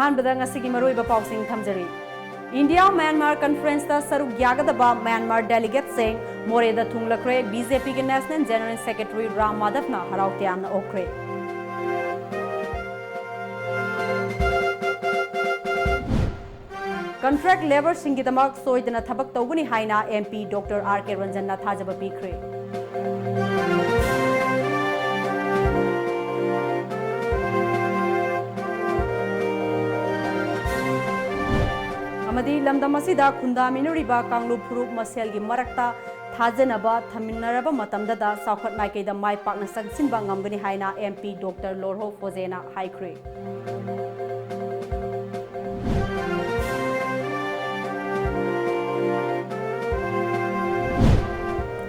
अहानबदा ngasi gi maroi ba pausing thamjari India Myanmar Conference da saruk yagadaba Myanmar delegate sing more da thunglakre BJP ke National General Secretary Ram Madhav na haraute amna okre Contract labor singidamak soidana thabak tawguni haina MP Dr. R.K. Ranjan na thajaba pikre Amadi lamdam asida khunda minuriba kanglu phuruk masel gi marakta thajanaba thaminaraba matamda da saukhat maikei da mai pakna sagsinba ngamgani haina MP Dr. Lorho Fozena haikre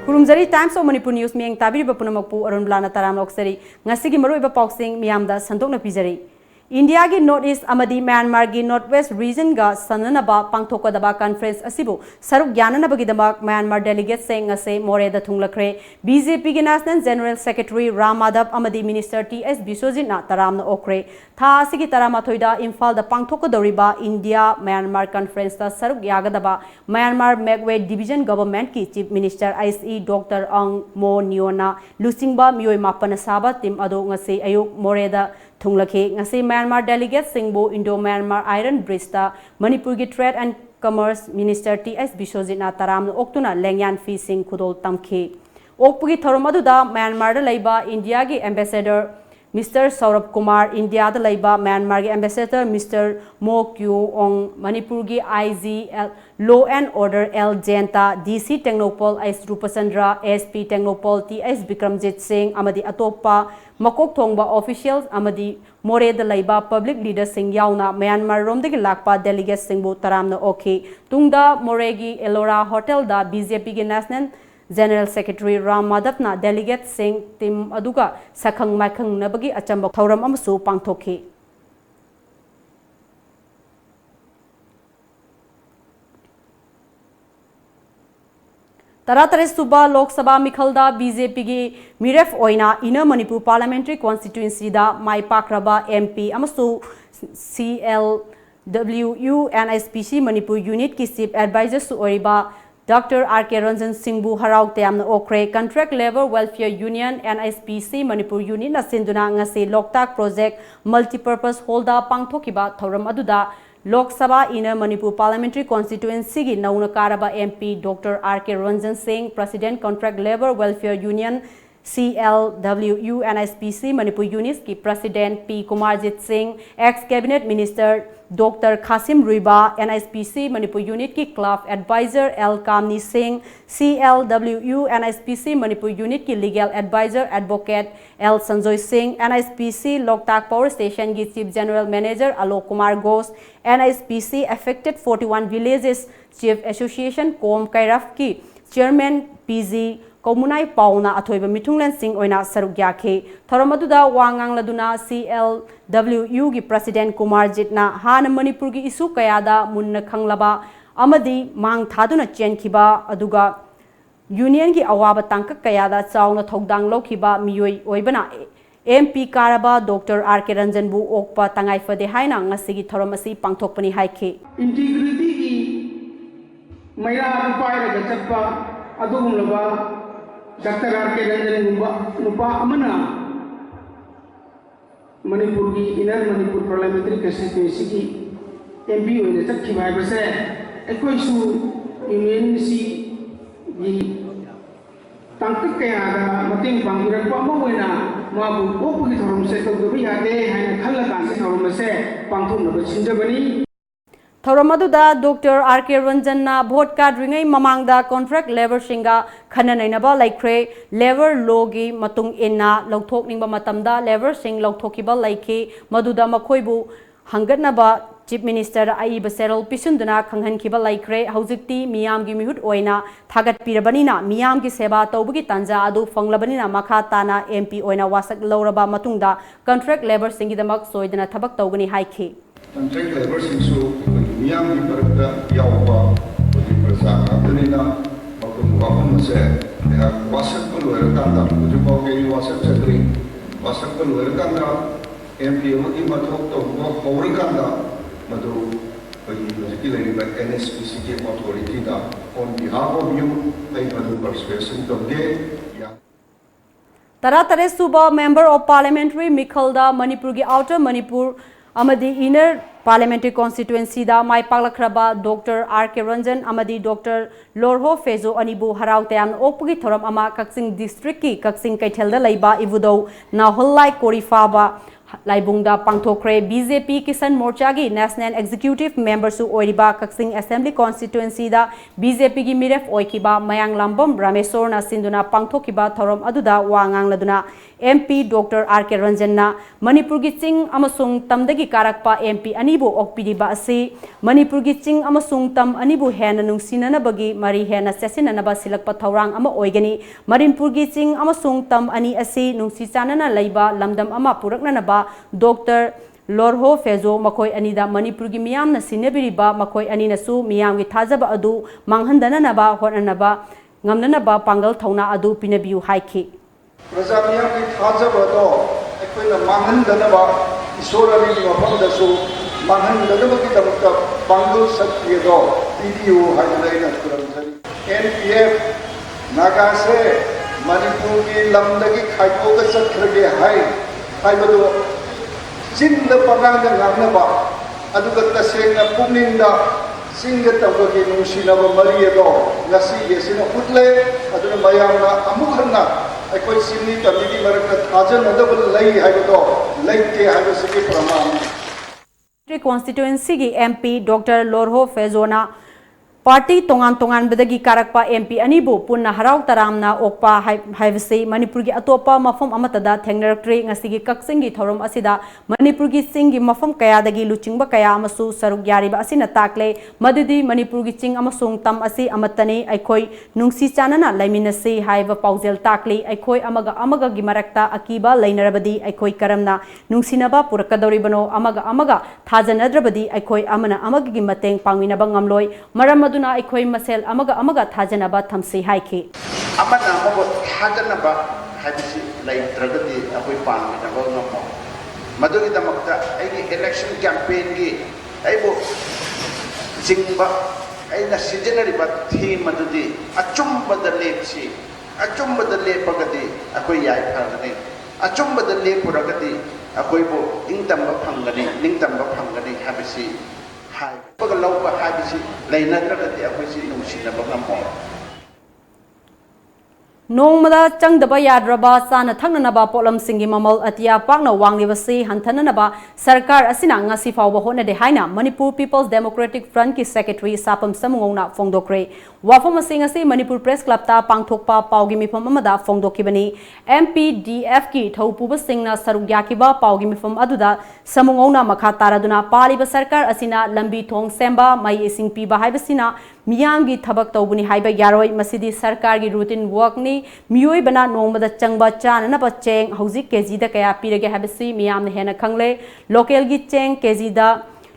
Kurumjari Times of Manipur News meng tabiriba punamakpu ARUNBALA taram loksari ngasigi maruiba pausing miyamda santokna pijari India ki Northeast amadi Myanmar ki Northwest region ga sananaba pangthokodaba conference asibu saruk gyananaba gidamak Myanmar delegate sing ase more da thunglakre BJP ki National General Secretary Ram Madhav amadi Minister T.S. Biswajit na taramna okre tha asigi tarama thoida Imphal da pangthokodoriba India Myanmar conference da saruk yagadaba Myanmar Megway Division Government ki Chief Minister ICE Dr. Ang Mo Niona Lusingba miyoi mapana saba tim ado ngase ayuk more da thunglakhe ngase Myanmar delegate singbo Indo-Myanmar Iron Bridge ta Manipur ki Trade and Commerce Minister T.S. Biswajit na taram oktuna lengyan fi sing khudol tamkhe okpugi thoromadu da Myanmar da laiba India ki Ambassador Mr. Saurabh Kumar India da laiba Myanmar ki Ambassador Mr. Mo Kyu Ong Manipur ki IG Law and Order L Jenta DC Technopol S Rupasandra SP Technopol TS Bikramjit Singh amadi atopa makok thongba officials amadi more da laiba public leaders sing yauna Myanmar rom de lakpa delegates sing bu taramna okhe tungda moregi Elora Hotel da BJP ki National General Secretary Ram Madhav na delegate sing team aduga sakhang makhang nabagi achamba thauram amasu pangthokhe Taratare Suba Lok Sabha Mikhalda BJP gi Miref Oina Inner Manipur Parliamentary Constituency da Mai Pakraba MP amasu CLWU NSPC Manipur Unit ki Chief Advisor su oriba Dr. R.K. Ranjan Singbu Harau Teamna Okre Contract Labor Welfare Union NSPC Manipur Unit na sinduna ngase Loktak Project Multipurpose Holda pangthokiba thoram aduda Lok Sabha Inner Manipur Parliamentary Constituency gi nauna karaba MP Dr. R.K. Ranjan Singh President Contract Labor Welfare Union CLWU NSPC Manipur Unit ki President P. Kumarjit Singh Ex-Cabinet Minister Dr. Qasim Ruiba NSPC Manipur Unit ki Club Advisor L. Kamni Singh CLWU NSPC Manipur Unit ki Legal Advisor Advocate L. Sanjoy Singh NSPC Loktak Power Station ki Chief General Manager Alok Kumar Ghosh NSPC Affected 41 Villages Chief Association Kom Kairaf ki Chairman PG Komunai Pauna Athoiba Mithunglen Singh Oina Sarugyakhe Thoramaduda Wangang Laduna CLWU gi President Kumarjit na Han Manipur gi isu kayada munna khanglaba amadi mang thaduna chenkhiba aduga union gi awaba tangka kayada chauna thodang lokhiba miyoi oibana MP Karaba Dr. R.K. Ranjan bu okpa tangai fade haina ngasigi thoramasi pangthokpani haikhe integrity gi mayra upaira ga chappa adugumlaba Dr. R.K. Ranjan nupa amana Manipur ki Inner Manipur Parliamentary Constituency ki MP hoine chakhi bhai base ekoi su union si gi tangtak kaya da mating pangirang pa mo hoina mabu opu ki thorom se to bi ate haina khalla kan se thorom se pangthum na chinjabani Thoramaduda Dr. R.K. Ranjan na vote card ringai mamangda contract labor singa khana nainaba laikre labor law gi matung inna lauthok ningba matamda labor sing lauthokiba laike maduda makhoibu hangatnaba Chief Minister Ai Baserol Pisunduna Khanghan Kiba Laikre Haujikti Miyam gi mihut oina thagat pirabanina Miyam gi seba tawbugi tanja adu fanglabanina makha tana MP oina wasak lauraba matungda contract labor singi damak soidana thabak tawgani haikhe Contract labor singsu Miyam gi barakta yawba odi prasa adanina makum wahum se wasak pulwera kanda ujupau ge wasak chakri wasak pulwera kanda MP odi mathok to hawra kanda Madhu NSPC के authority दा on behalf of you I Madhu persuasion तोगे Taratare Suba Member of Parliamentary Mikhalda Manipur की Outer Manipur Amadi Inner Parliamentary Constituency da Mai Palakraba Dr. R.K. Ranjan Amadi Dr. Lorho Fezo Anibu Harau Tayam Opgi Thoram Ama Kaksing District ki Kaksing Kaithelda Laiba Ivudo Nahulai Korifaba Laibungda Pangthokre BJP Kisan Morcha gi National Executive Member su Oiriba Kaksing Assembly Constituency da BJP gi Miref Oikiba Mayang Lambam Ramesor na Sinduna Pangthokiba Thoram Aduda Wangang Laduna MP Dr. R.K. Ranjan na Manipur gi Ching amasung tamdagi karakpa MP Anibu Okpidiba asi Manipur gi Ching amasung tam Anibu hena nungsinana bagi mari hena sesinana ba silakpa thawrang ama oigani Manipur gi Ching amasung tam ani asi nungsi chanana laiba lamdam ama purakna ba Dr. Lorho Fezo Makoi Anida Manipur gi miyam na sinebiriba Makoi Anina su miyam gi thajaba adu manghandana naba honanaba ngamnana ba pangal thauna adu pinabiu haiki प्रजामियां की थाजब तो कोई ना मांगन दनबा ईश्वरी मफम दसु मांगन दनबा की दमक बांगल सत्य दो video highlight करमसरी NPF Naga से मणिपुर की लमदगी खाइको का चक्रगे हाई हाइबदो चिंद पगांग नगनबा अदुग तसेंग पुनिंदा सिंग तबगी नुसिनब मरियदो ngasi yesina utle aduna mayamna amukhna aikoi simni tamigi marakta thajan adabul lai haibado laite haibasiki praman constituency gi MP Dr. Lorho Fezona Party tongan tongan bedagi karakpa MP Anibu punna harau taramna okpa haivasi Manipur gi atopa mafam amatada thengnaraktre ngasigi kaksingi thorom asida Manipur gi singi mafam kaya dagi luchingba kaya amasu saruk yariba asina takle madidi Manipur gi ching amasung tam asi amatani aikoi nungsi chanana laiminasi haiva paujel takle aikoi amaga gi marakta akiba lainarabadi aikoi karamna nungsinaba purakadoribano amaga thajanadrabadi aikoi amana amagi gi mateng pangwinaba ngamloi maram aduna aikoi masel amaga thajanaba thamsi haiki amana amabo thajanaba habisi laitragati akoi panginaba ngamo madugi damakta aigi election campaign gi aibo jingba aina sijenariba theme adudi achumbada lepsi achumbada lepagadi akoi yai phagani achumbada lepuragadi akoi bo ingtamba phangani habisi hai pagalaw habisi lainadragati akoisi nungsinaba ngamo Nongmada changdaba yadraba sana thangnanaba polam singi mamal atia pakna wanglibasi hanthananaba sarkar asina ngasi fawba honade haina Manipur People's Democratic Front ki secretary sapam samungona fongdokre wafam asingasi Manipur Press Club ta pangthokpa pawgi mifam amada fongdokibani MPDF ki thaupuba singna sarugyakiba pawgi mifam aduda samungona makha taraduna paliba sarkar asina lambi thong semba mai ising piba haibasina miyamgi thabak tawbuni haiba yaroi masidi sarkar gi routine work ni miyoi bana nongmada changba chanana ba cheng hauji kg da kaya pirage habisi miyam hena khangle local gi cheng kg da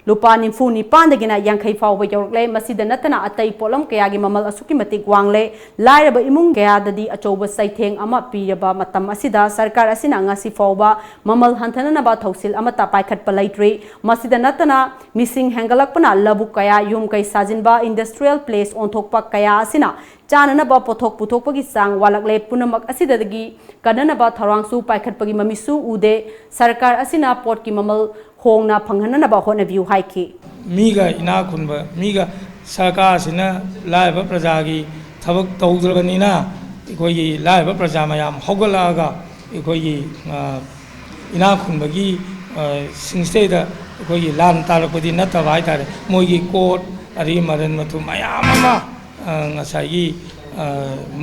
lupa nimfu ni pandagina yankhai fawba yorkle masida natana atai polam kaya gi mamal asuki matik wangle lairaba imung kaya dadi achoba saitheng ama piraba matam asida sarkar asina ngasi fawba mamal hanthana ba thausil amata paikhat palaitri masida natana missing hangalakpana labu kaya yum kai sajinba industrial place onthokpa kaya asina chanana ba pothok puthokpagi sang walakle punamak asidagi kanana ba tharangsu paikhatpagi mamisu ude sarkar asina port ki mamal hongna phanghana ba hona view haiki miga ina khunba miga sarkar sina laiba praja gi thabak tawdrabanina ikoi laiba praja mayam hogalaga ikoi ina khunba gi singste da ikoi lan tarapodi nataba haitare moigi court ari maran matu mayam ama ngasai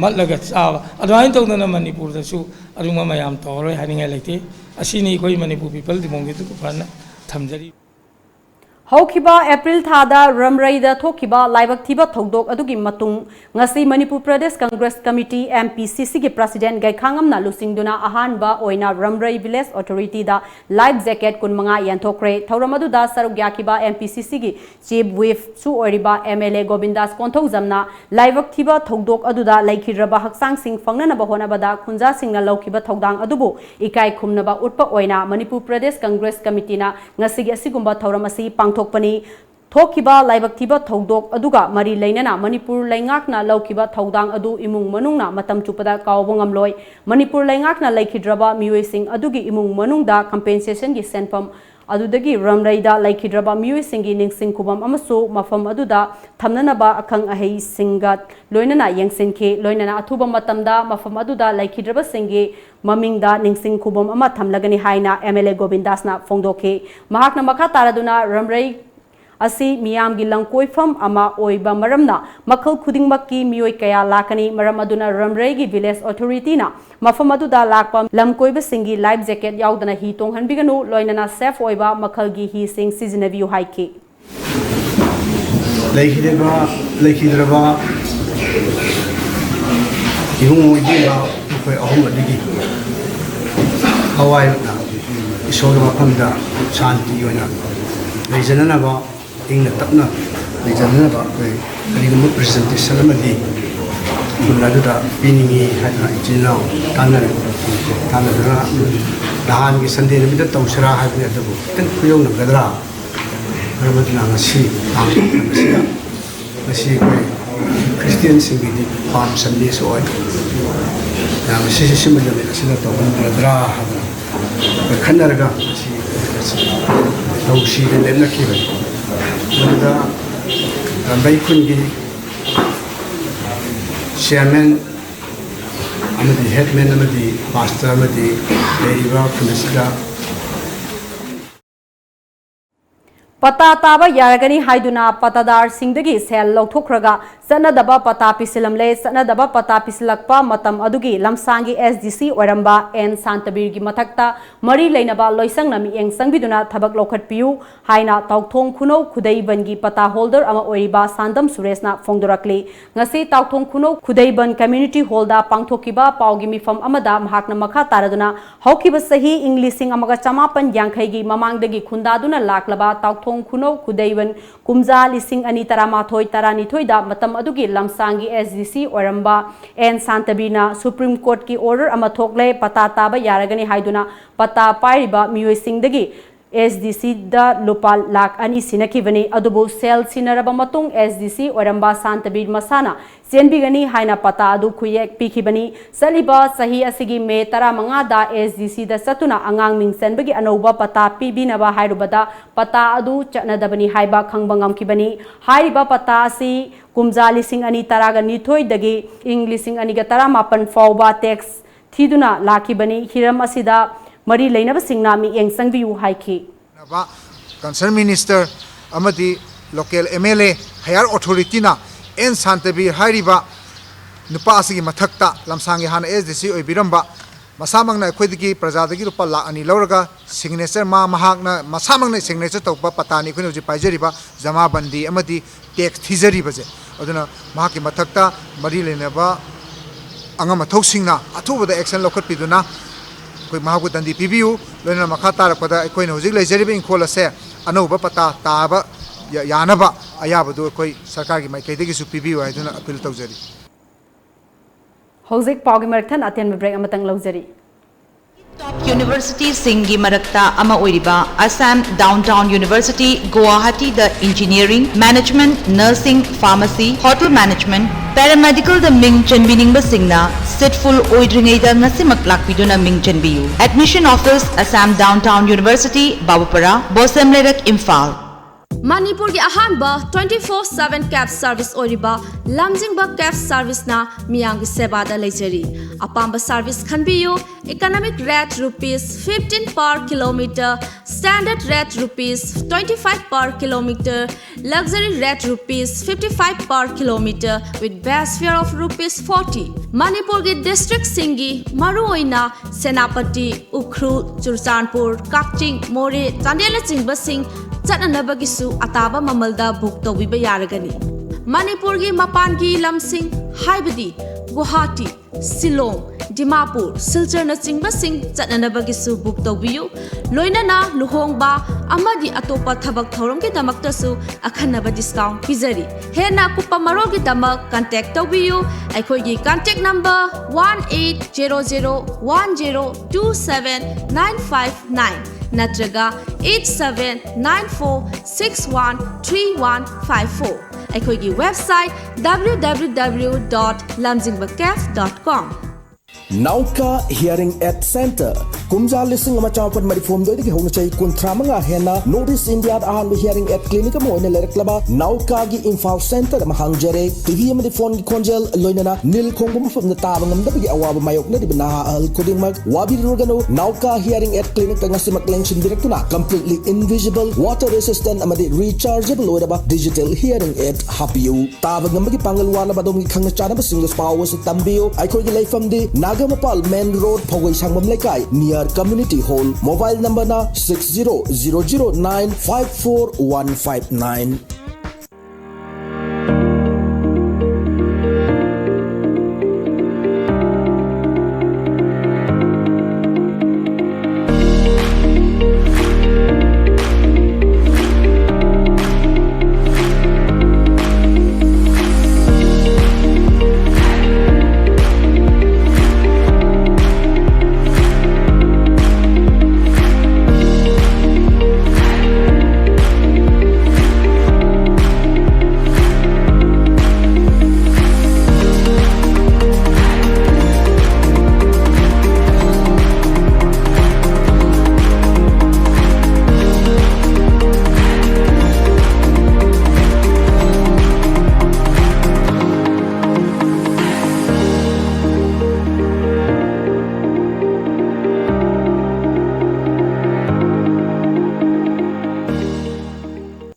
matlaga chawa adwain tawdana Manipur da su aruma mayam tawroi haninga leite asini koi Manipur people dimong gitu kupana thamjari Haukiba April thada Ramrai da thokiba laibak thiba thodok adugi matung ngasi Manipur Pradesh Congress Committee MPCC gi President Gaikhangam na lusingduna ahan ba oina Ramrai Village Authority da life jacket kun manga yanthokre thauramadu da sarugya kiba MPCC gi Chief Whip su oriba MLA Govindas Konthau jamna laibak thiba thodok aduda laikhiraba haksang sing fangnana ba hona bada khunja singna laukiba thodang adubu ikai khumna ba utpa oina Manipur Pradesh Congress Committee na ngasi gi asigumba thauramasi pang पांथोकपनी थोकिबा लाइबक थिबा थौदोक अदुगा मरी लेनना मणिपुर लैंगाकना लौकिबा थौदांग अदु इमुंग मनुंगना मतम चुपदा कावबो ngamloi Manipur लैंगाकना लैखिद्रबा मियोइसिंग अदुगी इमुंग मनुंगदा compensation गी सेंफम अदुदगी रमरैदा लैखिद्रबा मियोइसिंगी निंगसिंग खुबम अमसु मफम अदुदा थमननबा अखंग अहै सिंगत लोइनना यंगसिनखे लोइनना अथुबा मतमदा मफम अदुदा लैखिद्रबा सिंगे ममिंगदा निंगसिंग खुबम अमा थमलगनी हाइना MLA गोविंदासना फोंदोखे महाकना मखा तारादुना रमरै असी मियाम गी लंकोइफम अमा ओइबा मरमना मखल खुदिंगमक्की मियोइ कया लाकनी मरम अदुना रमरेगी विलेज अथॉरिटी ना मफम अदुदा लाकपा लमकोइबा सिंगी लाइफ जैकेट याउदना ही तोंगहनबिगनु लोइनना सेफ ओइबा मखल गी ही सिंग सिजनबियु हाइके लेखिद्रबा इहुंगोइदिबा उखoi ahum adigi hawai na isol mafamda shanti oina leijananaba ingna tapna leijananaba koi karigum presentation amadi dunaduda piningi hana ijinau tanadra dahan gi sande nimida tawsara habne adabu tan khuyong nagadra ramadna ngasi ngasi koi Christian singidi palm sunday so ai na mesi simanya asina to nagadra hada khanaraga tawsi de lemna kiba Manda Rambai Kungi Chairman Amadi Headman Amadi Pastor Amadi Deriva Kunisida पता ताबा यारगनी हाइदुना पतादार सिंगदगी cell लौथोखरगा सनदबा पता पिसिलमले सनदबा पता पिसिलकपा मतम अदुगी लमसांगी SDC Oramba N शांतबीर की मथक्ता मरी लेनबा लोइसंगना मिएंग संगबिदुना थबक लोखटपियु हाइना ताउथोंग खुनौ खुदैबनगी पता holder अमा ओरिबा सांदम सुरेशना फोंदोरकले ngasi ताउथोंग खुनौ खुदैबन community होल्डा पांथोकिबा पाउगी मिफम अमदा महाकना मखा तारदुना हौकिबा सही इंग्लिशिंग अमगा चमापन यांखैगी ममांगदगी खुंदादुना लाकलबा ताउथोंग खुनौ खुदैबन कुमजा लिसिंग अनि तरामाथोय तरानिथोयदा मतम अदुगी लमसांगी SDC Oramba N शांतबीना supreme court की ऑर्डर अमा थोकले पता ताबा यारगनी हाइदुना पता पाइरिबा मियोइसिंगदगी एसडीसी दा लुपा लाख अनि सिनखिबनी अदुबु सेल सिनरबा मतुंग एसडीसी ओरंबा शांतबीर मसाना सेनबिगनी हाइना पता अदु खुयेक पिखिबनी सलिबा सही असिगी मे 15 दा एसडीसी दा सतुना अंगांग मिंगसेनबगी अनौबा पता पिबिनबा हाइरुबदा पता अदु चनदबनी हाइबा खंगबंगम किबनी हाइबा पता असि कुमजा लिसिंग अनि तरागा निथोय दगी इंग लिसिंग अनि गा 18 फाउबा टैक्स थीदुना लाखिबनी हिरम असिदा मरी लेनब सिंगना मी एंग संगबियु हाइखी कंसर्न मिनिस्टर अमदी लोकल एमएलए हायर अथॉरिटी ना एन शांतबीर हाइरिबा नुपा असगी मथक्ता लमसांगे हाना एसडीसी ओइबिरंबा मसामंगना अखोइदगी प्रजादगी रुपा लाख अनि लौरगा सिग्नेचर महाकना मसामंगना सिग्नेचर तौबा पतानी खुनि हुजि पाइजरिबा जमाबंदी अमदी टैक्स थीजरिबजे अदुना महाकी मथक्ता मरी लेनबा अंगा मथौसिंगना अथुबदा एक्शन लौखटपिदुना कोई महाकु दंदी पीबीयू लोइना मखा तारपदा अखोइना हुजिक लेजरिबे इंखोल असे अनौबा पता ताबा यानबा अयाबदु अखोइ सरकार की माइकैदगी सु पीबीयू हाइदुना अपील तौजरी हौजिक पाउगी मरथन अतेन ब्रेक अमतंग लौजरी टॉप यूनिवर्सिटी सिंगी मरक्ता अमा ओइरिबा असम डाउनटाउन यूनिवर्सिटी गुवाहाटी द engineering management nursing pharmacy hotel management paramedical द मिंग चनबिनिंग सिंगना सिटफुल ओइड्रिंगैदा ngasimak lakpiduna ming chanbiyu admission office assam downtown university babupara bosem lerak imphal Manipur ki ahanba 24/7 cab service oriba lamjingba cab service na miyang ki seba da lejari apamba service khanbiyu economic rate rupees 15 per kilometer standard rate rupees 25 per kilometer luxury rate rupees 55 per kilometer with base fare of rupees 40 Manipur ki district singi maru oina senapati ukhru churchanpur kakching more chandela chingba sing चटनबगिसु अताबा ममलदा बुक तौबिबा यारगनी मणिपुर की मपान की लमसिंग हाइबदी गुवाहाटी शिलोंग डिमापुर सिलचर न चिंबा सिंग चटनबगिसु बुक तौबियु लोइनना लुहोंगबा अमदी अतोपा थबक थौरम के दमक्तसु अखनबा डिस्काउंट पिजरी हेना कुपा मरो की दमक कांटेक्ट तौबियु अखोगी कांटेक्ट नंबर 1800102795 natraga 8794613154 ꯑꯩꯈꯣꯏꯒꯤ website www.lamjingbacafe.com Nauka Hearing Aid Center Kumja Listing Amachapad Marifum Dodi Honachai Kuntramanga Hena Notice India Ahan Hearing Aid Clinic Moina Leklaba Nauka Gi Infal Center Mahangjare TV Madi Phone Konjel Loinana Nil Kongum from the Tabangam the Awab Mayok Nadibana Al Kudingmak Wabi Rugano Nauka Hearing Aid Clinic Ngasimak Lenshin Directuna completely invisible water resistant amadi rechargeable oraba digital hearing aid hapiu Tabangam Pangalwana Badomi Kangachana Single Powers Tambio Aikogi Lifam di Nagamapal Main Road Pawai Sangam Lekai near Community Hall mobile number na 6000954159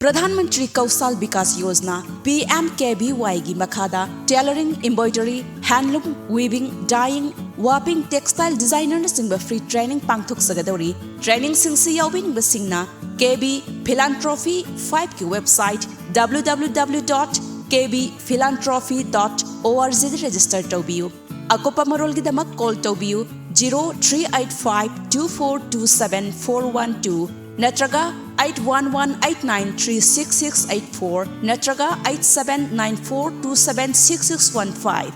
प्रधानमंत्री कौशल विकास Yojana PMKVY की मखादा tailoring embroidery handloom weaving dyeing वापिंग textile designer सिंह free training पांगथुक सगदौरी training सिंसी याविंग बसिंगना KB Philanthropy 5 की वेबसाइट www.kbphilanthropy.org रजिस्टर तौबियु अकोपा मरोल की दमक कॉल तौबियु 038524274112 नत्रगा 8118936684 नत्रगा 8794276615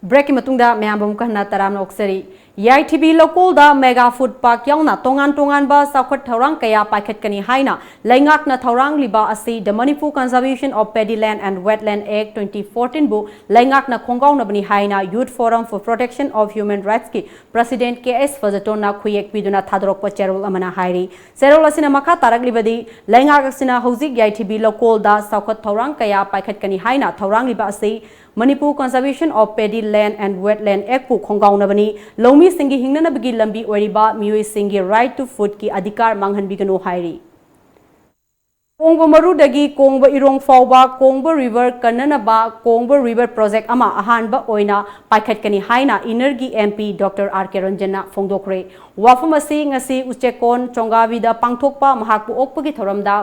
ब्रेक की मतुंगदा मैम बम कहना तराम नोक्सरी YTB local da mega food park yauna tongan ba sakhot thorang kaya paikhat kani haina laingak na thorang liba asi the Manipur Conservation of Paddyland and Wetland Act 2014 bu laingak na khongau na bani haina Youth Forum for Protection of Human Rights ki President KS Fazaton na khuyek piduna thadrok pa cherol amana hairi serol asina makha tarak libadi laingak asina hozik YTB local da sakhot thorang kaya paikhat kani haina thorang liba asi Manipur Conservation of Paddyland and Wetland Act pu khongau na bani lomi singi hingna bagi lambi oriba mioi singi right to food ki adhikar manghan bigano hairi Kongba maru dagi Kongba irong fawba Kongba river kanana ba Kongba river project ama ahanba oina paikhat kani haina Energy MP Dr. R.K. Ranjana fongdokre wafum asi ngasi uchekon chongawida pangthokpa mahakpu okpagi thoramda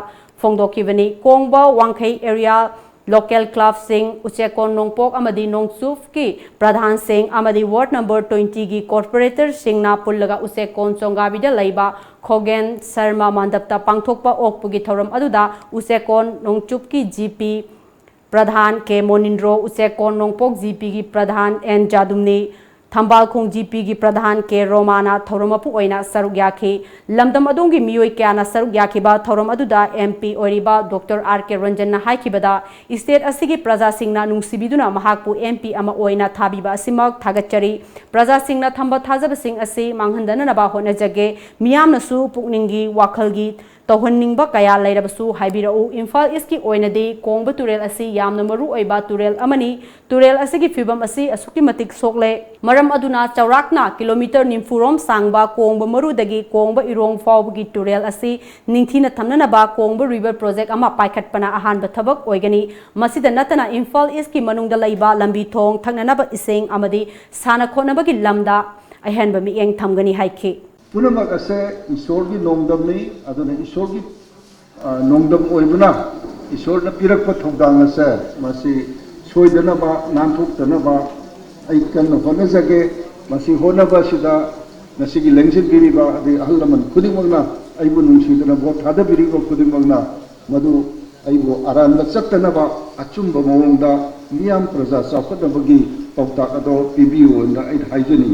fongdokibani Kongba wangkhai area local club sing uchekon nongpok amadi nongsuf ki pradhan sing amadi ward number 20 ki corporator singna pullaga uchekon chongabida laiba khogen sarma mandapta pangthokpa okpugi thoram aduda uchekon nongchup ki GP pradhan ke monindro uchekon nongpok GP ki pradhan n jadumni Thambal Khong GP की प्रधान के रोमाना थौरमपु ओइना सरुक याखी लमदम अदोंगी मियोय क्याना सरुक याखीबा थौरम अदुदा MP ओरिबा डॉक्टर R.K. रंजन हाइखिबदा स्टेट असिगी प्रजा सिंगना नुंसिबिदुना महाकपु MP अमा ओइना थाबिबा असिमक थागचरी प्रजा सिंगना थंब थाजब सिंग असि मांगहंदननबा होनजगे मियामनसु पुकनिंगी वाखलगी तौहन्निंगबा कया लैरबसु हाइबिरउ इम्फाल इसकी ओइनदी कोंगबा तुरेल असि यामना मरु ओइबा तुरेल अमनी तुरेल असिगी फिबम असि असुकी मतिक सोकले मरम अदुना चौराकना किलोमीटर निम्फुरोम सांगबा कोंगबा मरुदगी कोंगबा इरोंग फावबगी तुरेल असि निंगथिना थमननबा कोंगबा रिवर प्रोजेक्ट अमा पाइखटपना अहानबा थबक ओइगनी मसिदा नतना इम्फाल इसकी मनुंगदा लैबा लंबी थोंग थंगनबा इसेंग अमदी साना खोनबगी लमदा अहनबा मिएंग थमगनी हाइखि पुनमक असे ईश्वर की नोंगदमनी अदुना ईश्वर की नोंगदम ओइबना ईश्वर न पिरक थौदांग असे मसी सोइदनबा नानथोक्तनबा आई कन होनजगे मसी होनबा सिदा नसिगी लेंसिन बिरिबा अदि अहलमन खुदिमगना आइबु नुंसिदना भोट थादबिरिबा खुदिमगना मदु आइबु अरान चक्तनबा अचुंब मोंगदा मियाम प्रजा साखदबगी पौता अदो पिबियो न आई हाइजनी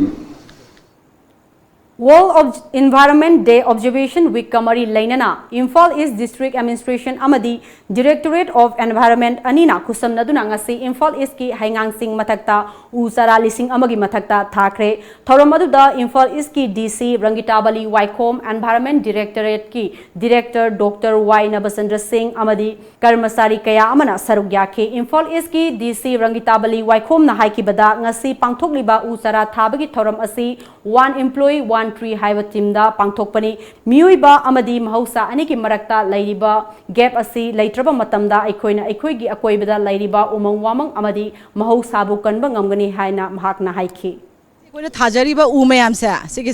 World Environment Day Observation Week Kamari Lainana, Imphal East District Administration Amadi, Directorate of Environment Anina, Kusam Nadunangasi, Imphal East Ki Hangang Sing Matakta, Usara Lising Amagi Matakta, Thakre, Thoramaduda, Imphal East Ki DC, Rangitabali, Wycombe, Environment Directorate Ki, Director Dr. Y. Nabasandra Singh Amadi, Karmasari Kaya Amana Sarugyaki, Imphal East Ki DC, Rangitabali, Wycombe na Haiki Bada, Ngasi Pangtokliba, Usara Tabagi Thoram Asi, one employee, one tree haiba timda pangthokpani miyoiba amadi mahausa aniki marakta lairiba gap asi laitraba matamda aikoina aikoigi akoibada lairiba umang wamang amadi mahausa bu kanba ngamgani haina mahakna haiki Thajariba Umayam sa, sige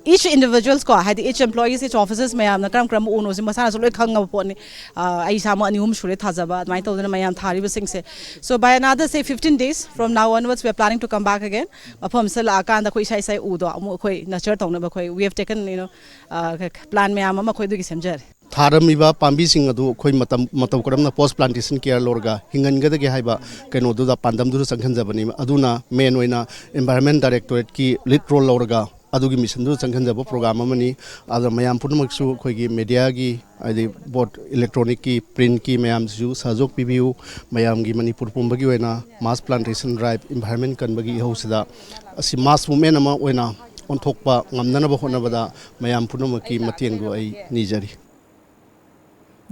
each individuals ko, each employees, each officers mayam na kram uno si masana suloy khanga po ni ay sama anium shure thajaba mai to na mayam thariba sing se. So by another say 15 days from now onwards we are planning to come back again. Apam sal akan da koi sai udo amu koi nature tong na ba koi we have taken plan mayam ma koi du gi semjar. Tharamiba pambi sing adu khoi matam karam na post plantation care lorga hingan gada ge haiba keno du da pandam du sangkhan jabani aduna main oina environment directorate ki lead role lorga adugi mission du sangkhan jabo program amani ada mayam punamak su khoi gi media gi adi both electronic ki print ki mayam su sajok pbu mayam gi manipur pumba gi oina mass plantation drive environment kan bagi hausida asi mass movement ama oina onthokpa ngamnana ba hona bada mayam punamak ki mateng du ai nijari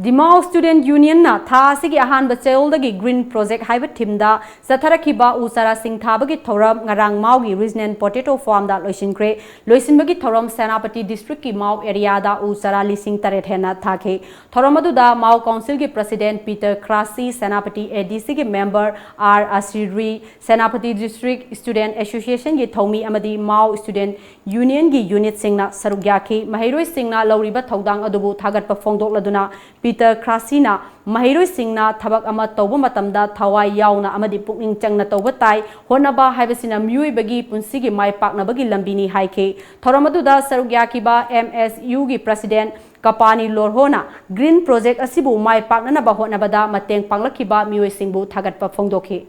Dimao Student Union na tha sigi ahan ba cheoldagi green project haiba timda satharakiba usara sing thabagi thoram ngarang maugi regional potato farm da loisinbagi thoram Senapati district ki mau area da usara lising taret hena thake thoramadu da mau council ki president Peter Krasi Senapati ADC ki member R Asiri Senapati district student association ki thomi amadi mau student union ki unit singna sarugyaki mahiroi singna lauriba thodang adubu thagat pa phongdok laduna Peter Krasina Mahiroi Singna Thabak ama tauba matamda thawai yauna amadi pukning changna tauba tai honaba haibasina myui bagi punsigi mai pakna bagi lambini haike thoramadu da sarugyaki ba MSU gi president Kapani Lorhona Green Project asibu mai pakna na ba honabada mateng panglakiba myui singbu thagat pa phongdoki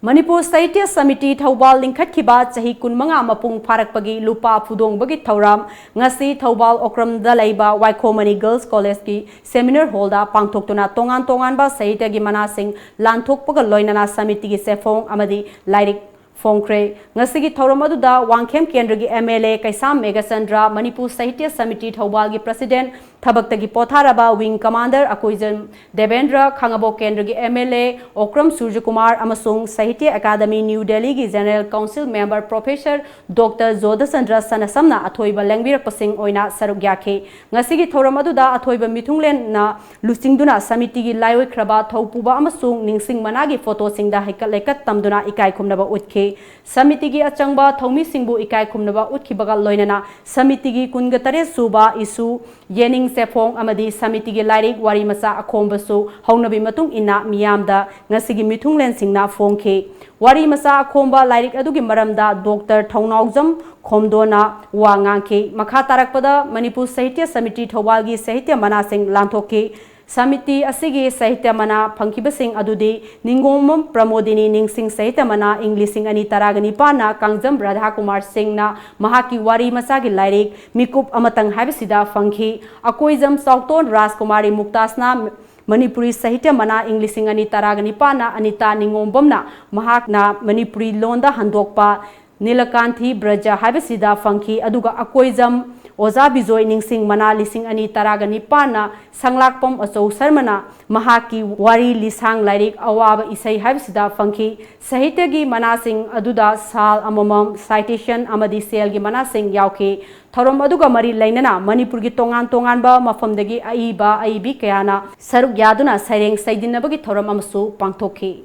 Manipur Sahitya Samiti Thaubal Lingkhat Kiba Chahi Kunmanga Mapung Pharakpagi Lupa Phudong Bagi Thauram Ngasi Thaubal Okram da Laiba Waikomani Girls College ki Seminar Hall da Pangthoktuna Tongan ba Sahitya gi Manasing Lanthokpaga Loinana Samiti gi Sefong amadi Lairik Fongkre Ngasigi Thauramadu da Wangkhem Kendra gi MLA Kaisam Megasandra Manipur Sahitya Samiti Thaubal gi President Thabaktagi Potharaba Wing Commander Akoijan Devendra Khangabo Kendra gi MLA Okram Surjakumar amasung Sahitya Academy New Delhi gi General Council Member Professor Dr. Zodasandra Sanasamna Athoiba Langbir Pasing Oina Sarugyake Ngasigi Thauramadu da Athoiba Mithunglen na Lusingduna Samiti gi Laioi Kraba Thaupuba amasung Ningsing Managi photo singda Hekalekat Tamduna Ikai Khumnaba Utke Samiti gi Achangba Thomi Singbu Ikai Khumnaba Utkibaga Loinana Samiti gi Kungatare Suba Isu Yening Sefong amadi Samiti gi Lairik Wari Masa Akhombasu Haunabi Matung Ina Miyamda Ngasigi Mithunglen Singna Fongke Wari Masa Akhomba Lairik adugi maramda Dr. Thaunaujam Khomdona Wangangke Makha Tarakpada Manipur Sahitya Samiti Thawalgi Sahitya Manasing Lanthoke Samiti asigi Sahitya Mana Phangkibasing adudi Ningomam Pramodini Ningsing Sahitya Mana Englishing ani taragani pana Kangjam Radha Kumar Singh na Mahaki Wari Masagi Lairik Mikup Amatang Habisida Phangki Akoijam Saukton Rajkumari Muktasna Manipuri Sahitya Mana Englishing ani taragani pana Anita Ningombamna Mahakna Manipuri Londa Handokpa Nilakanthi Braja Habisida Phangki aduga Akoijam Oza Bizoi Ningsing Mana Lising ani taragani pana Sanglakpom Achou Sarmana Mahaki Wari Lisang Lairik Awaba Isai Habsida Phangki Sahitya gi Manasing aduda Sal Amamam Citation Amadi Sel gi Manasing Yauke Thorom aduga Mari Lainana Manipur gi tongan ba mafamdagi aibi kayana Saruk Yaduna Saireng Saidinabagi Thorom Amasu Pangthoki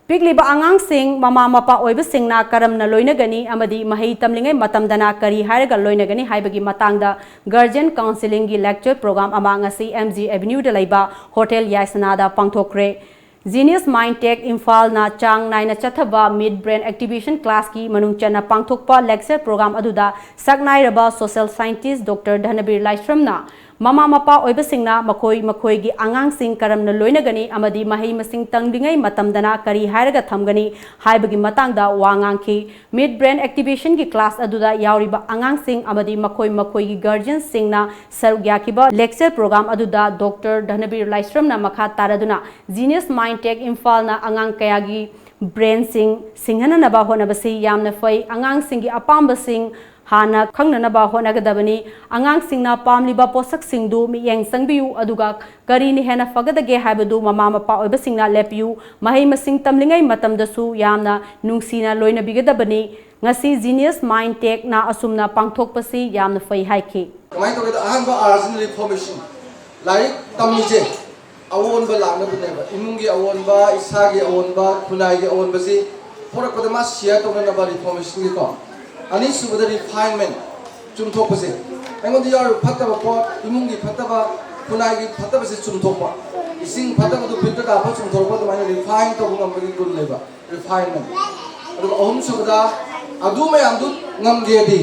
Pigliba angang sing mama mapa oiba singna karam na loinagani amadi mahai tamlingai matamdana kari haraga loinagani haibagi matangda guardian counseling gi lecture program amanga si MG Avenue da laiba hotel Yaisanada pangthokre Genius Mind Tech Imphal na chang naina chathaba mid brain activation class ki manungchana pangthokpa lecture program aduda saknai raba social scientist Dr. Dhanabir Laishram na mama mapa oibasingna makoi gi angangsing karamna loinagani amadi mahai masing tanglingai matamdana kari hairaga thamgani haibagi matangda wangangki mid brain activation gi class aduda yauriba angangsing amadi makoi gi guardian singna sarugyakiba lecture program aduda Dr. Dhanabir Laistram na makha taraduna Genius Mind Tech Imphal na angang kayagi brain singhana naba honabasi yamna fai angang singi apamba sing hana khangnana ba honagadabani angang singna pamliba posak singdu miyeng sangbiu aduga kari ni hena fagadage haibadu mama mapa oiba singna lepiu mahai masing tamlingai matamdasu yamna nungsina loina bigadabani ngasi Genius Mind Tech na asumna pangthokpasi yamna fai haiki kamai to da ahamba arsenal information like tamije awon ba langna buneba imungi awon ba isagi awon ba kunai gi awon ba si pora ko da mas share to na ba information gi ko ani subada refinement chumthok pase engon di yar phatta ba pot imungi phatta ba kunai gi phatta ba se chumthok ba ising phatta ba du filter ka ba chumthok ba mane refine to ngam ba gi gun leba refinement adu ahum subada adu me amdu ngam ge di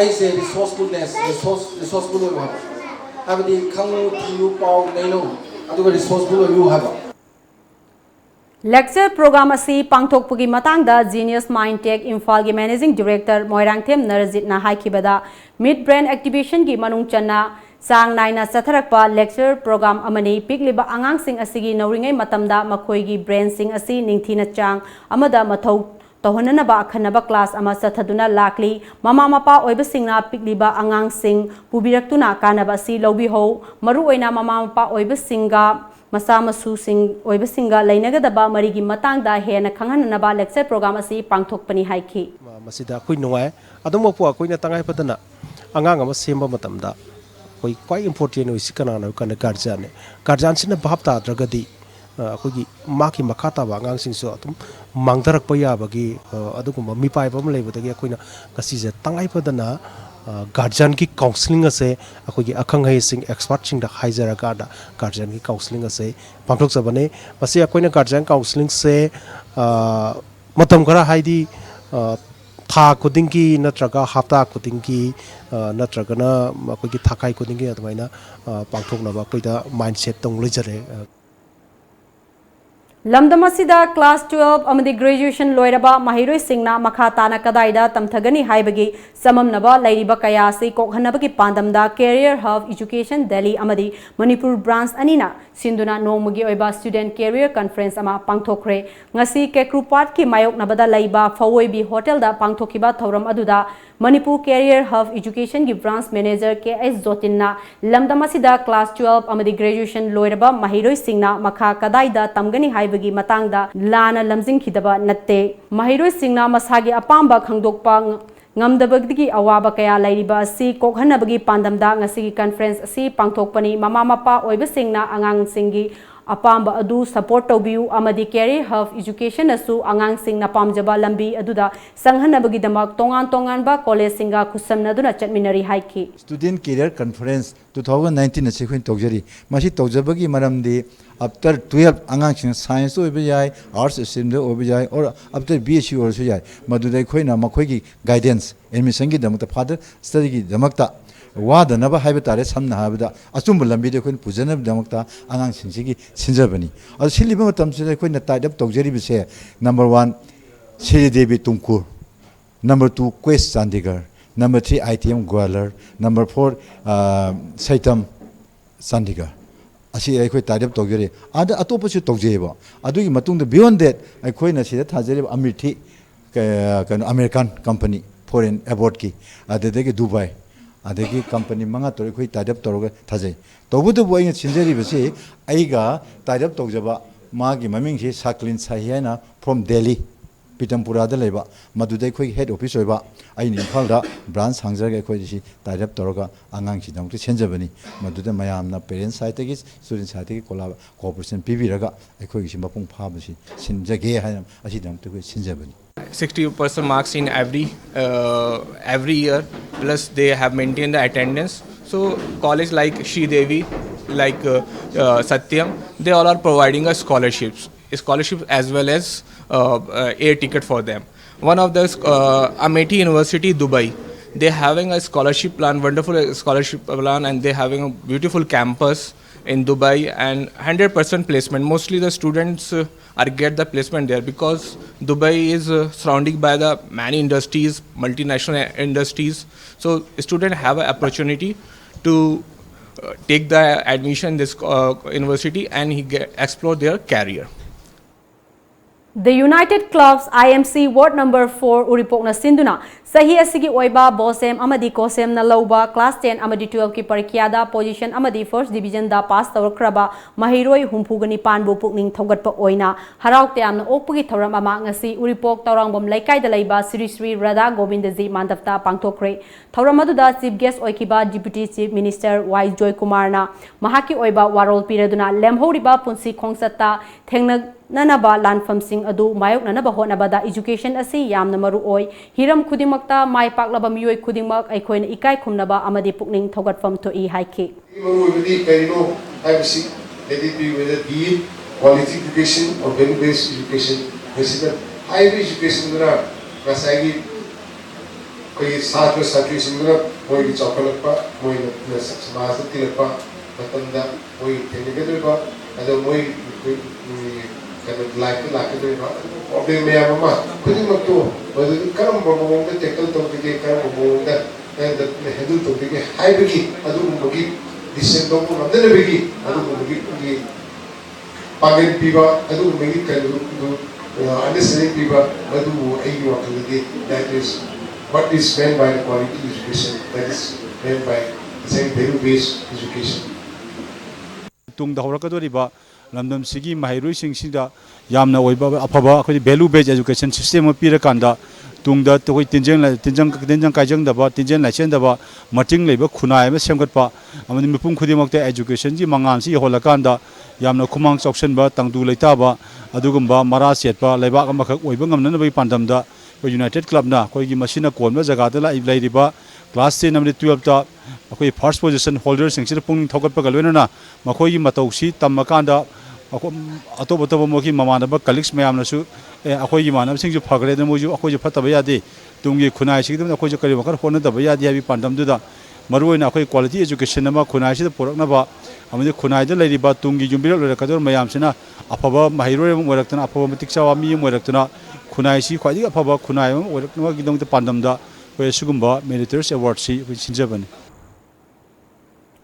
I say resourceful ba habdi khangu thiu pau neino adu resourceful you have Lecture program asi pangthokpugi matangda Genius Mind Tech Imphal gi Managing Director Moirangthem Narajit na haikibada mid brain activation gi manung channa sang naina satharakpa lecture program amani pikliba angang sing asigi nauringai matamda makoi gi brain sing asi ningthina chang amada mathau tohonana ba khanaba class ama sathaduna lakli mama mapa oiba singna pikliba angang sing pubiraktuna kanaba si lobi ho maru oina mama mapa oiba singa masa masu sing oiba singa lainagadaba marigi matangda hena khanghanaba lecture program asi pangthokpani haiki masida koi nuai adumo po koi na tangai padana angang ama semba matamda koi quite important oi sikana na kana guardian sina bhapta dragadi koi gi maki makata ba angang sing so atum mangdarak pa ya bagi aduguma mi pai ba leibadagi koi na kasi je tangai padana guardian ki counseling ase akogi akhang hai sing expert sing da haizara ka da guardian ki counseling ase pangthok sabane mase akoina guardian counseling se matam khara haidi tha kuding ki natraga hafta kuding ki natraga na akogi thakai kuding ki admaina pangthok na ba koida mindset tong lejare Lamdamasida class 12 amadi graduation loiraba mahiroi singna makha tana kadaida tamthagani haibagi samamnaba lairiba kaya se kokhanabagi pandamda career hub education Delhi amadi Manipur branch anina sinduna nomagi oiba student career conference ama pangthokre ngasi kekrupat ki mayok nabada laiba fawoibi hotel da pangthokiba thoram aduda Manipur career hub education gi branch manager KS Zotinna lamdamasida class 12 amadi graduation loiraba mahiroi singna makha kadaida tamgani haibagi matangda lana lamjing khidaba natte mahiroi singna masagi apamba khangdokpa ngamdabagdigi awaba kaya lairiba si kokhanabagi pandamda ngasi conference asi pangthokpani mama mapa oiba singna angang singi apamba adu support tobiu amadi career hub education asu angang sing na pamjaba lambi aduda sanghanabagi damak tongan ba college singa khusamna duna chatminari haiki student career conference 2019 ase khoi tawjari masi tawjabagi maramdi after 12 angang sing science oiba jai arts stream de oiba jai or after BSc or so jai madudai khoi na makhoi gi guidance admission gi damakta father study gi damakta wadanaba haiba tare samna habada achum lambi de khoi pujanab damakta angang singsigi sinjabani adu siliba matam se khoi na tied up tawjari bi se number 1 Sri Devi Tumkur number 2 Quest Chandigarh number 3 ITM Gwalior number 4 Saitam Chandigarh asi akhoi tied up tawjari ada atopasu tawjeba adugi matungda beyond that akhoi na sida thajari Amirthi kan American company foreign abroad ki adedegi Dubai adegi company manga tori khoi tied up toroga thajai tobudu boy sinjari basi aiga tied up tawjaba magi maming si Saklin Sahiana from Delhi Pitampura da leba madudai khoi head office oiba ai Imphal da branch hangjaga khoi si tied up toroga angang si dangtu senjabani maduda mayamna parents side gi student side gi cooperation pibiraga khoi si mapung phabasi sinjage haina asi dangtu khoi sinjabani 60% marks in every year, plus they have maintained the attendance. So college like Sri Devi, like Satyam, they all are providing us scholarships as well as air ticket for them. One of the Amethi University, Dubai, They're having a scholarship plan, wonderful scholarship plan, and they're having a beautiful campus in Dubai and 100% placement. Mostly the students are get the placement there because Dubai is surrounded by the many industries, multinational industries. So students have an opportunity to take the admission in this university and explore their career. The United Clubs IMC Ward number 4 Uripokna Sinduna Sahi asigi oiba bosem amadi kosem na lauba class 10 amadi 12 ki parikyada position amadi first division da pass tawkraba mahiroi humpugani panbu pukning thogatpa oina haraukte amna okpugi thoram ama ngasi Uripok tawrangbom laikai da leiba Sri Sri Radha Govindaji mandapta pangthokre thoram aduda chief guest oikiba deputy chief minister Y Joy Kumar na mahaki oiba warol piraduna lemhoriba punsi khongsata thengna nanaba lanfam sing adu mayok nanaba honabada education asi yamna maru oi hiram khudimakta mai paklaba miyoi khudimak aikoina ikai khumnaba amadi pukning thogatfam to I haike Maybe Kaino IMC, let it be whether be quality education or value-based education, consider higher education na kasagi koi satra satri sindra moi ki chokalapa moi na samasa tilapa matanda moi tenigedba ado moi kind of like or they may have a man. Putting up to whether you come among the tackle to the come among that and the Hindu to be high biggie, Adubuki, descend on the biggie, Adubuki, Pagan Piva, Adu make it kind of understanding Piva, Adu Ayu that is what is meant by the quality education, that is meant by saying value-based education. Tung the Horakadoriba. Lamdam Sigi Mahirui Sing Sida Yamna Oiba Apaba, value based education system of Pirakanda, Tungda, Tinjang Kajang Daba, Tinjan Lachendaba, Martin Labor, Kunai, Semgatpa, Amanipum Kudimak education, Mangansi, Holakanda, Yamna Kumang Soction Ba, Tangdu Letaba, Adugumba, Marasietpa, Leba Maka, Oibangam Nanabi Pandamda, United Club Na, Kogi Machina Koma, Zagatala, Ibladiba, Class 10 number 12 ta akoi first position holders sing sir pung thokat pa galwena na makoi matausi tamakanda atop atop moki mamana colleagues mayam na su akoi gi manam sing ju phagre na moju akoi ju phataba yade tungi khunai sig dum akoi ju kari bakar hona da yade abi pandam du da maruina akoi quality education na ma khunai si porak na ba amade khunai da lei ba tungi jumbira le kador mayam sina apaba mahiro moraktana apaba matik chawa mi moraktana khunai si khwadi apaba khunai moraktana gi dong da pandam da Sugumba Military Award si Sinjaban.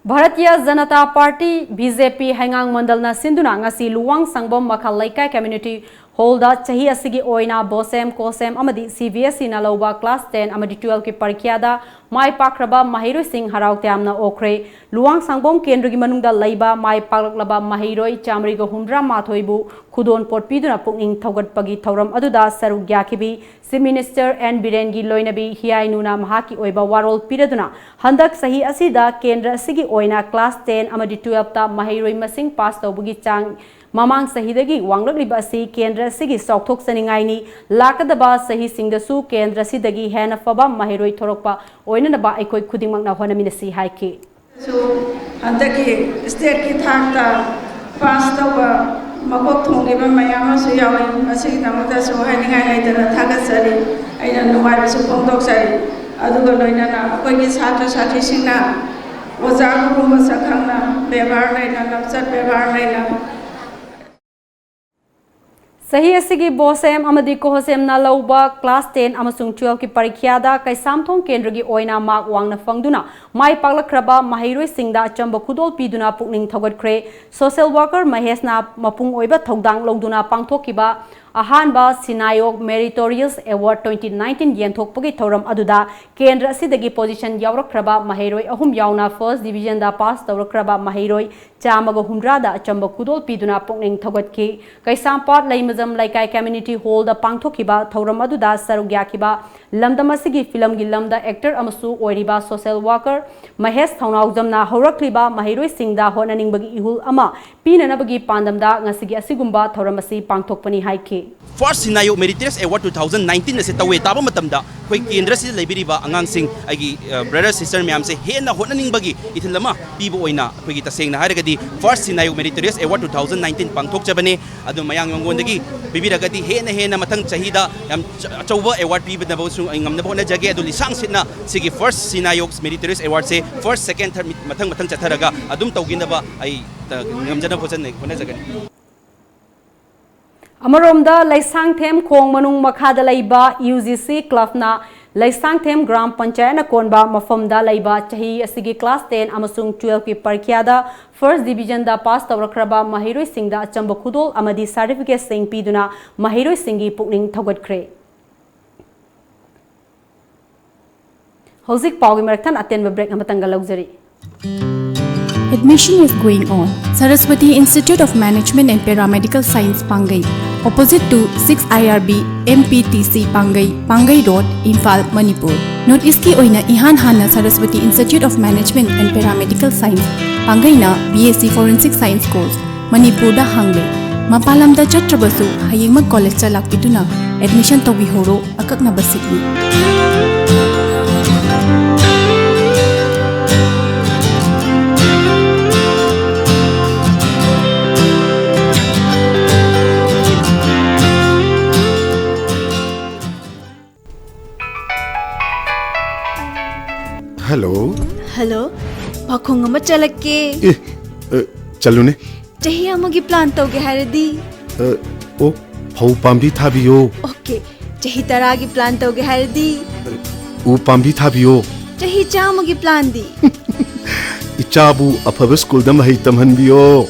Bharatiya Janata Party BJP Hangang Mandalna Sinduna ngasi Luwang Sangbom Makhal Laikai Community Hall da chahi asigi oina bosem kosem amadi CBSE na lauba class 10 amadi 12 ki parikyada mai pakraba mahiroi sing haraukte amna okre Luwang Sangbom kendra gi manungda laiba mai paklaba mahiroi chamri ga humra mathoibu khudon potpiduna pukning thogatpagi thoram aduda saru gyakhibi Chief Minister N Birengi loinabi hiainuna mahaki oiba warol piraduna handak sahi asida kendra asigi oina class 10 amadi 12 ta mahiroi masing pass tawbugi chang Mamang sahidagi wanglakliba asi kendra sigi sokthok saningaini lakadaba sahi singdasu kendra sidagi hena faba mahiroi thorokpa oinanaba aikoi khudingmakna honaminasi haike so andaki state ki thakta pass tawa magok thongiba mayama su yawi asi namata so haningai laidana thagasari aina nuwai su pongdok sari aduga loinana akoi ki chhatra chhatri singna ojagu ruma sakhangna bebar laina namchat bebar laina Sahi asigi bosem amadi kohosem na lauba class 10 amasung 12 ki parikyada kai samthong kendra gi oina mak wangna fangduna mai paklakraba mahiroi singda chamba khudol piduna pukning thogatkre social worker Mahesh na mapung oiba thodang longduna pangthokiba ahanba Sinayok Meritorious Award 2019 yenthokpagi thoram aduda kendra sidagi position yawrakraba mahiroi ahum yauna first division da pass tawrakraba mahiroi chamaga humra da chamba khudol piduna pukning thogatki kai sampat laimajam laikai community hall da pangthokiba thoram aduda sarugyakiba lamdam asigi film gi lamda actor amasu oiriba social worker Mahesh Thaunaujamna horakliba mahiroi singda honaningbagi ihul ama pinanabagi pandamda ngasigi asigumba thoram asi pangthokpani haike First Sinayok Meritorious Award 2019 se tawe taba matamda koi kendra si laibiriba angang sing agi brother sister myam se hena honaning bagi ithilama pibo oina koi ta sengna haragadi First Sinayok Meritorious Award 2019 pangthok chabane adu mayang yongondagi pibiragadi hena mathang chahida yam achauba award pibidaba su ngamna bona jage adu lisang sitna sigi first sinayoks meritorious award se first second third mathang chatharaga adum tawginaba ai ngamjana bojan hona jagani Amaromda Laisang Them Khong Manung Makhada Laiba UGC Clubna Laisang Them Gram Panchayat na konba mafamda laiba chahi asigi class 10 amasung 12 ki parkhyada first division da pass tawrakraba mahiroi singda achamba khudol amadi certificate sing piduna mahiroi singi pukning thogatkhre Hozik Pawgi Maraktan Atenba break amatanga laujari Admission is going on. Saraswati Institute of Management and Paramedical Science Pangai, opposite to 6 IRB MPTC Pangai, Pangai Road, Imphal, Manipur. North East ki oina ihan hana Saraswati Institute of Management and Paramedical Science Pangai na BSc Forensic Science course Manipur da hangle. Mapalam da chatrabasu hayengma college cha lakpituna admission tobi horo akakna basitni. Hello. Hello. Pakhong ama chalake. Chalune. Chahi amagi plan tawge haradi. Oh, phau pambi thabiyo. Okay. Chahi taragi plan tawge haradi. U pambi thabiyo. Chahi chamagi plan di. Ichabu afaba school da mahai tamhanbiyo.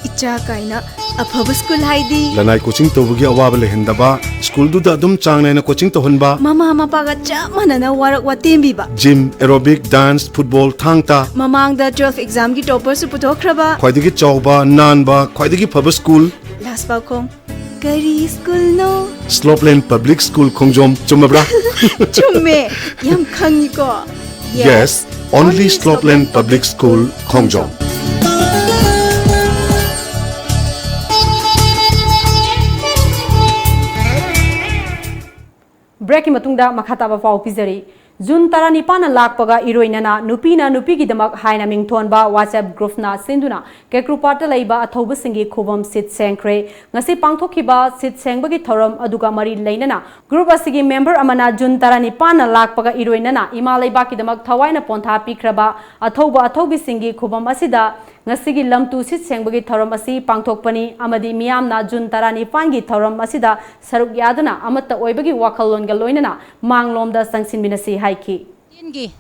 Icha kaina afaba school haidi. Lanai coaching tawgi awaba lehendaba. School du da dum changne na coaching tohonba. Mama paga chamana na warak watembi ba. Gym, aerobic, dance, football, thangta. Mamang da 12 exam ki topper su putokhraba. Khwaidagi chawba, nanba, khwaidagi phaba school. Last ba khong. Kari school no. Slopeland Public School Khongjom chumabra. Chumme. Yam khangi ko. Yes, only Slopeland Public School Khongjom. Break matungda makhata ba pau pizari Jun tara nipana lakpaga iroinana nupina nupigi damak haina mingthonba WhatsApp group na sinduna kekrupata laiba athoba singi khobam sit sengkre ngasi pangthokiba sit sengbagi thoram aduga mari leinana group asigi member amana Jun tara nipana lakpaga iroinana ima laiba ki damak thawaina pontha pikraba athobi singi khobam asida ngasigi lamtu sit sengbagi thoram asi pangthokpani amadi miyamna Jun tara nipangi thoram asida saruk yaduna amatta oibagi wakhallonga loinana manglomda sangsinbinasi haiki Ingi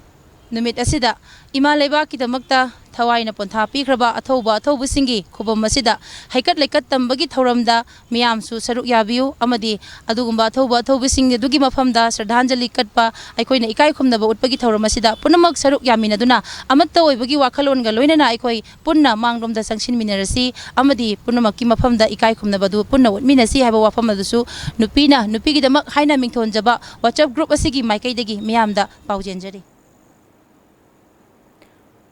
numit asida ima leba ki damakta thawaina pontha pikraba athobu singi khobam asida haikat laikat tambagi thoramda miyam su saruk yabiu amadi adugumba athobu singi dugi mafamda sradhanjali katpa aikoina ikai khumnaba utpagi thoram asida punamak saruk yaminaduna amatta oibagi wakhalonga loinana aikoi punna manglomda sangsin minarasi amadi punamakki mafamda ikai khumnaba du punna utminasi haiba wafamadusu nupigi damak haina mingthonjaba WhatsApp group asigi maikaidagi miyamda paujenjari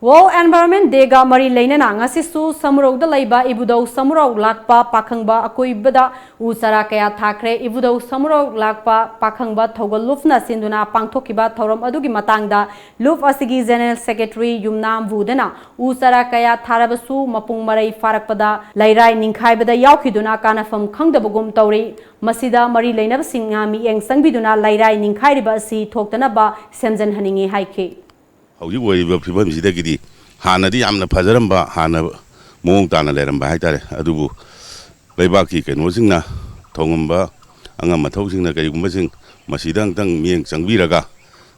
World Environment Day ga mari leinana ngasi su samurog da laiba ibudau samurog lakpa pakhangba akoibada usara kaya thakre ibudau samurog lakpa pakhangba thogol lufna sinduna pangthokiba thoram adugi matangda luf asigi general secretary yumnam vudana usara kaya tharabasu mapung marai farakpada lairai ningkhaibada yaukhiduna kanafam khangdabugum tawri masida mari leinab singa mi eng sangbiduna lairai ningkhairiba si thoktana ba semjan haningi haike Hauji wari fivam sidagidi hanadi yamna phajaramba hana mong tana leramba haitare adubu leibaki kenosingna thongamba anga mathausingna kaigumba sing masidang tang mieng changbiraga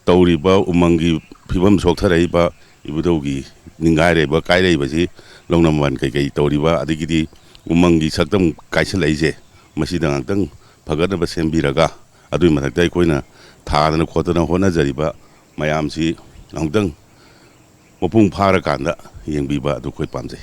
tawriba umangi fivam soktharaiba ibudogi ningaireba kaireba si longnamwan kai tawriba adigidi umangi saktam kaisalaise masidang tang phagarnaba sembiraga adui mathakta koina thadana khotana hona jariba mayamsi Nangdang mapung phara kanda yengbiba adu khoi pamjai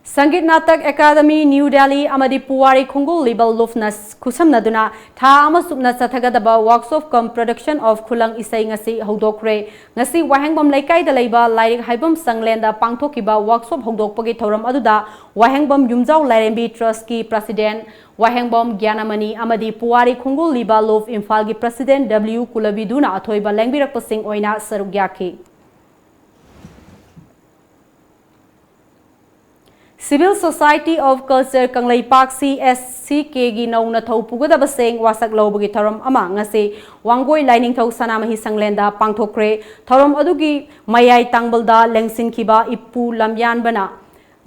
Sangit Natak Academy New Delhi amadi Puwari Khungul Libal Lufnas Kusamnaduna Tha amasupna Sathagadaba Workshop cum Production of Khulang Isai ngasi Hodokre ngasi Wahengbam Laikai da Laiba Lairik Haibam Sanglenda Pangthokiba Workshop Hodokpagi Thoram aduda Wahengbam Yumjau Lairembi Trust ki President Wahengbam Gyanamani amadi Puwari Khungul Libal Luf Imphal gi President W Kulabiduna athoiba lengbirakpasing oina sarugyaki Civil Society of Culture Kanglaipak CSCK gi nauna thau pugadaba seng wasak lobagi tharam ama ngase wangoi lining thau sanamahi sanglenda pangthokre tharam adugi mayai tangbalda lengsin khiba ipu lamyan bana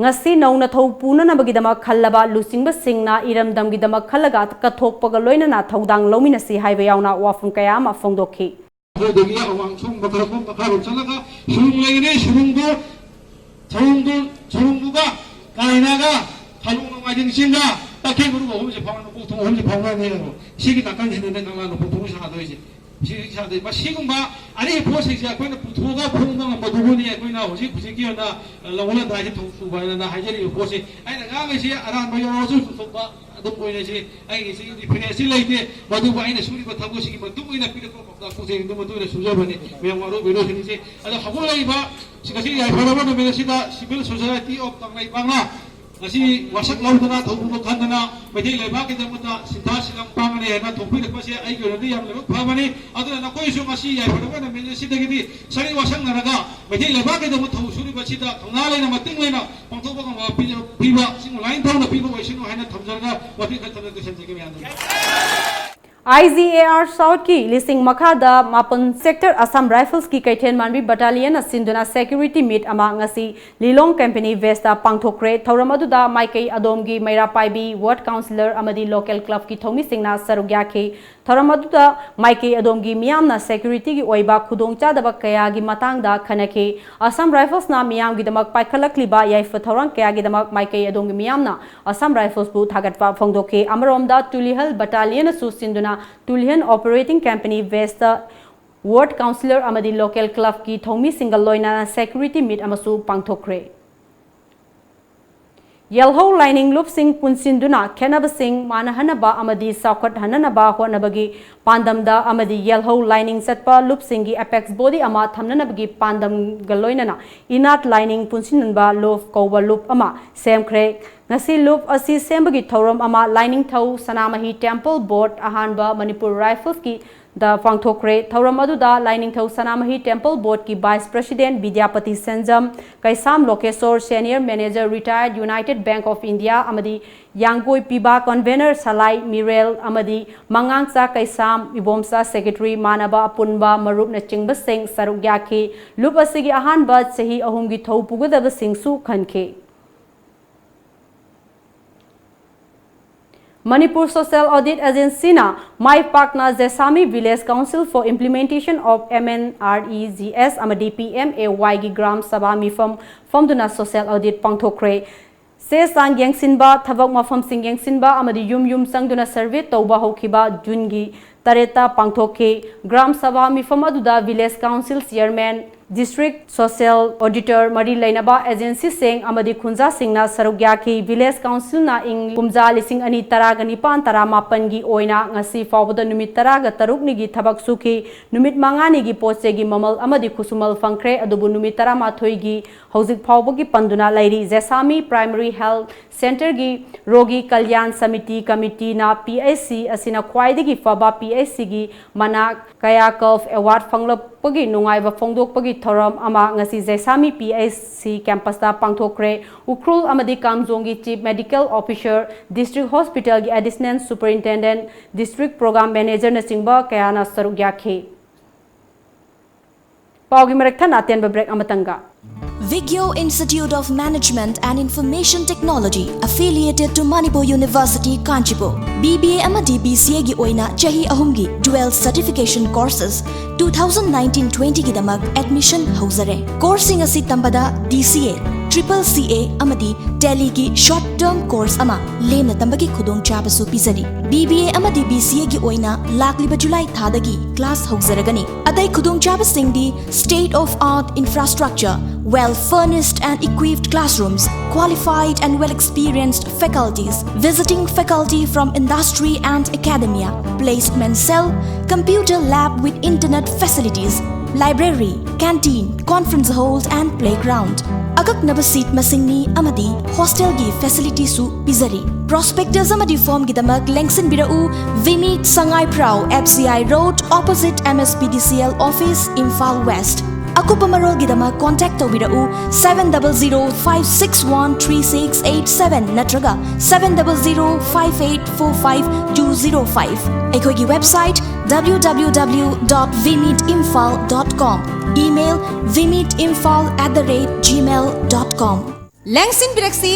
ngasi nauna thau puna nabagi dama khallaba lusingba singna iramdam gi dama khallaga kathokpaga loinana thaudang lomina si haiba yauna wafun kaya ma phongdokhi hodagi awang chung bakarapum bakaru chalaga shurung legine shurungduga kainaga kalung ngajing singa takhe guru homje phawna puthong homje phawna ne sigi takan sine ne kala no puthong sa doise sigi sa de ba sigumba ani phose ja koina puthoga phongba maduguni koina hosi phusiki na lawla daji thu ba na hajeri phose ai na ga se aran ba yo su thokba adum koina se ai se difference leite madu ba ina suri ba thago sigi madu ina pide ko ka phuse ndu madu ina suja bane me waro bero sini se ada hagolai ba sigasi ai phara ba me sida civil society of kangai bangla ngasi wasak laudana thobu khandana medhi leba ke damata sintha silang pangane na thopi de pase ai gori yam leba phamani aduna na koi su ngasi ai phara ba me sida gidi sari wasang naraga medhi leba ke damata thobu suri ba sida thongna leina mating leina pangthoba ka piba sing line thona piba waisinu haina thamjarga wati khatana de sanjage me andu IGAR South ki lising makhada mapun sector Assam Rifles ki kaithen manbi battalion asinduna security meet ama ngasi Lilong company Vesta pangthokre thauramadu da maikai adomgi maira paibi ward councillor amadi local club ki thomi singna sarugya ke thauramadu da maikai adomgi miyamna security gi oiba khudongcha daba kaya gi matang da khanake Assam Rifles na miyam gi damak paikhalakliba yaifa thorang kaya gi damak maikai adomgi miyamna Assam Rifles bu thagatpa phongdoke amarom da Tulihal battalion su sinduna Tulhian Operating Company Vesta Ward Councillor amadi local club ki thomi single loina security meet amasu pangthokre Yellow lining loop sing punsinduna kenaba sing manahanaba amadi sakhat hananaba honabagi pandamda amadi yellow lining setpa loop singi apex body ama thamnanabagi pandam galoinana inat lining punsinunba loop kowa loop ama semkhre ngasi loop asi sembagi thorom ama lining thau sanamahi temple board ahanba Manipur Rifles ki da pangthokre thoram aduda lining thau sanamahi temple board ki vice president Vidyapati Senjam Kaisam Lokesor senior manager retired United Bank of India amadi Yangoi Piba convener Salai Mirel amadi Mangangsa Kaisam Ibomsa secretary Manaba Punba Marup na chingba sing sarugya ke loop asigi ahanba sahi ahumgi thau pugadaba singsu khanke Manipur Social Audit Agency na Mai Pakna Zesami Village Council for Implementation of MNREGS amadi PMAY gi Gram Sabha mifam famduna social audit pangthokre se sang yangsinba thabak mafam sing yangsinba amadi yum sangduna survey tawba hokhiba June gi tareta pangthokhe Gram Sabha mifam aduda Village Council Chairman District Social Auditor Mari Lainaba Agency Seng amadi Khunja Singna sarugya ki Village Council na ing kumja lising ani taraga nipan tara mapan gi oina ngasi fawda numit taraga taruk ni gi thabak suki numit mangani gi poche gi mamal amadi khusumal fangkre adubu numit tara mathoi gi hojik fawba gi panduna lairi Zesami Primary Health Center gi Rogi Kalyan Samiti Committee na PIC asina khwaide gi faba PIC gi mana kaya Curve Award fanglap pagi nungai ba phongdok pagi thoram ama ngasi Zesami PIC campus da pangthokre ukrul amadi kamjongi chief medical officer district hospital gi additional superintendent district program manager na singba kayana sarugya khe paugi marakhan aten ba break amatanga Vigyo Institute of Management and Information Technology affiliated to Manipur University, Kanchipur. BBA amadi BCA gi oina chahi ahumgi dual certification courses 2019-20 gi damak admission hauzare. Coursing asi tambada DCA, Triple CA amadi Tally gi short term course ama lemna tambagi khudong chabasu pizari. BBA amadi BCA gi oina lakliba July thadagi class hauzaragani. Adai khudong chabasingdi state of art infrastructure, well furnished and equipped classrooms, qualified and well experienced faculties, visiting faculty from industry and academia, placement cell, computer lab with internet facilities, library, canteen, conference halls and playground. Akaknaba seat masingni amadi hostel gi facility su pizari. Prospectors amadi form gidamak lengsin birau Vimit Sangai Prau FCI Road opposite MSPDCL office Imphal West. Akupa marolgidama contact tawbirau 700-561-3687 natraga 700-5845-205. Ekoigi website www.vimeetinfal.com. Email vimeetinfal@gmail.com. Langsin Biraksi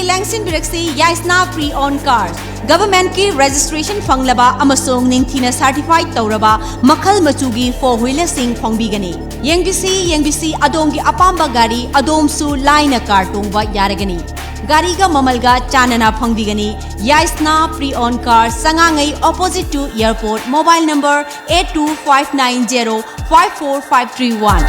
Yaisna pre-on cars. Government ki registration fanglaba amasong ningthina certified tauraba makhal machugi four-wheeler sing phongbigani. Yengbisi adongi apamba gari adomsu line car tongba yaragani. Gari ga mamalga chanana phongbigani. Yaisna pre-on cars sangangai opposite to airport. Mobile number 8259054531.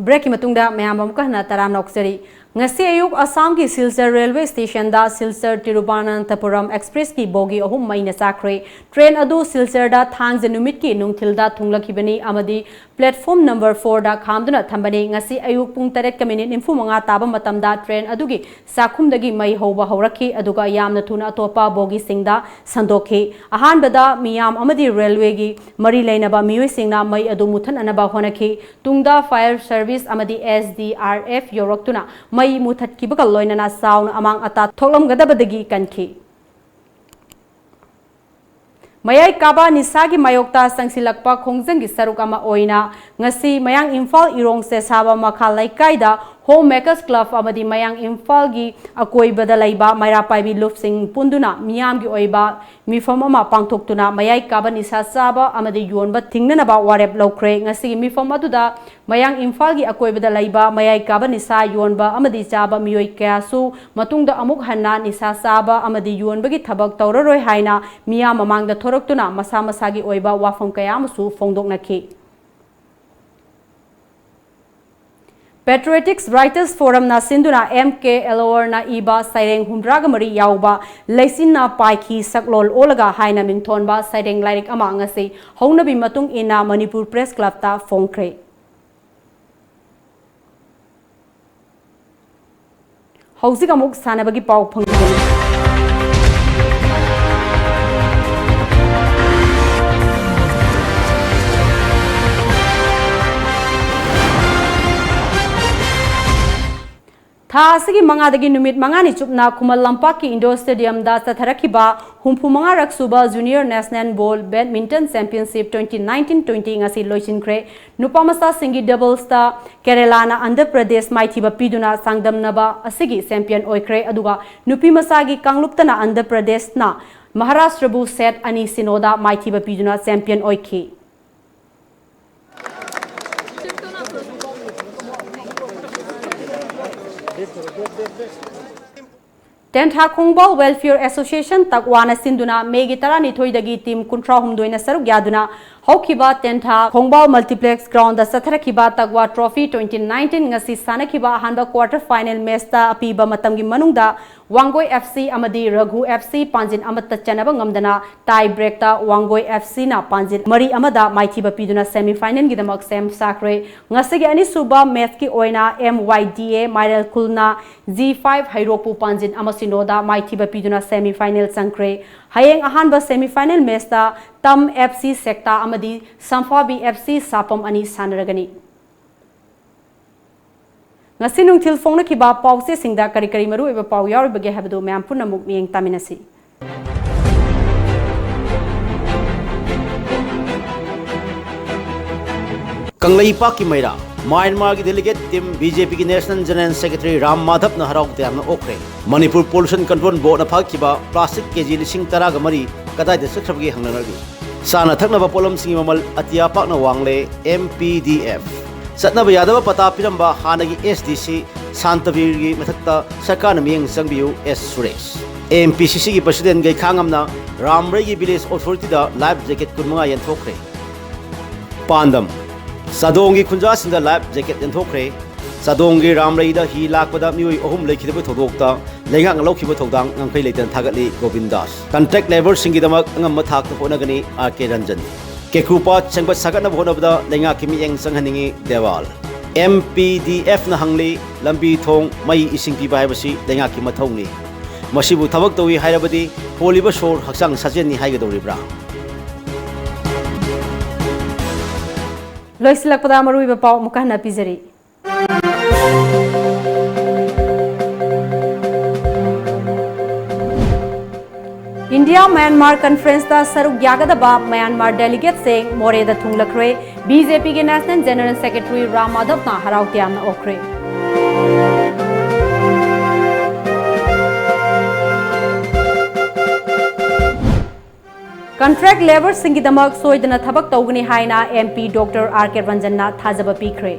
Break matungda mayam amka na taram noksari ngasi ayuk Assam ki Silchar railway station da Silchar Tiruvananthapuram express ki bogi ahum maina sakre train adu Silchar da thang janumit ki nungthil da thunglakibani amadi platform number 4 da khamduna thambani ngasi ayuk pung 8:45 taba matam da train adugi sakhum dagi mai hoba haurakhi aduga yamna thuna atopa bogi singda sandokhi ahan bada miyam amadi railway gi mari lainaba miyoi singna mai adu muthan anaba honakhi tungda fire service amadi SDRF yoroktuna mai muthat kibaga loinana sauna amang ata tholam gadabadagi kanki mayai kaba nisagi mayokta sangsilakpa khongjanggi saruk ama oina ngasi mayang Imphal irong se saba makha laikai da Homemakers Club amadi mayang Imphal gi akoi badalaiba maira paibi lufsing punduna miyam gi oiba mifam ama pangthoktuna mayai kaba nisa saba amadi yonba tingnana ba warep lokre ngasi mifam aduda mayang Imphal gi akoi badalaiba mayai kaba nisa yonba amadi chaba miyoi kyasu matungda amuk hanna nisa saba amadi yonba gi thabak tawraroi haina miyam mamangda thoraktuna masa masagi oiba wafam kayamasu fongdoknaki Patriotics Writers Forum na sinduna MK Elor na iba saireng humdraga mari yauba leisin na paiki saklol olaga haina mingthon ba saireng lairik ama ngasi haunabi matung ina Manipur Press Club ta fongkre hauzik amuk sanabagi pau phangigani Thasigi mangadagi numit mangani chupna Kumal Lampak ki Indoor Stadium da satharakiba humpu manga raksuba Junior National Ball Badminton Championship 2019-20 ngasi loichinkre nupamasa singi doubles ta Kerala na Andhra Pradesh maithiba piduna sangdamnaba asigi champion oikre aduga nupi masagi kangluptana Andhra Pradesh na Maharashtra bu set ani sinoda maithiba piduna champion oikhi Tentha Khongbal Welfare Association takwana sinduna megi tarani thoidagi team kuntra humdoina saruk yaduna haukiba Tentha Khongbal Multiplex Ground da satharakiba takwa trophy 2019 ngasi sanakiba hanba quarter final match ta apiba matamgi manungda Wangoi FC amadi Raghu FC Panjin amata chanaba ngamdana tie break ta Wangoi FC na Panjin mari amada maithiba piduna semi final gidamak sem sakre ngasigi ani suba match ki oina MYDA Mairal Kulna G5 Hairopu Panjin amasinoda maithiba piduna semi final sankre hayeng ahanba semi final match ta Tam FC Sekta amadi Samphabi FC Sapam ani sanaragani ngasi nungthil phongna kiba pause singda kari kari maru eba pau yaur bage habdu myam punna muk mieng taminasi Kanglai Paki Maira Myanmar ki delegate team BJP ki National General Secretary Ram Madhav na harauk tyamna okre Manipur Pollution Control Board na phakiba plastic kg 10 kadai de sakhrabi hangnargi sana thakna ba polom singi mamal atia pakna wangle MPDF Satnaba Yadava Pata Piramba Hanagi SDC Santaviri Matakta Sakana Ming Sangbiu S. Suresh. MPCC President Gay Kangamna Ramregi Village Authority da life jacket Kunmanga Yantokre. Pandam Sadongi Kunjas in the life jacket Yantokre. Sadongi Ramrei da he lakpada Mui Ohum Lake Todokta, Lengang Loki Todang and Paylaton Tagali Govindas. Contract labor Singidamak Ngamatak Honagani Arke Ranjan. Kekrupa Changbat Sakana Bonabda, Lenga Kimi Yang Sanghaningi Deval. MPDF na hangli, Lambi Thong, Mai Ising Pibabasi, Lenga Kimatoni. Masibu Tabak Towi Hairabadi, Polibashor, Haksang Sajeni Haigadoribra. लोइसिलकपदा मरुइबा पाउ मुकहना पिजरी India Myanmar conference दा सरुक यागदबा Myanmar delegate से मोरेदा थुंगलखरे बीजेपी के national general secretary Ram Madhav ना हराव त्यामना ओखरे कॉन्ट्रैक्ट लेबर सिंगिदमक सोइदना थबक तौगनी हाइना एमपी डॉक्टर आर के रंजनना थाजब पीखरे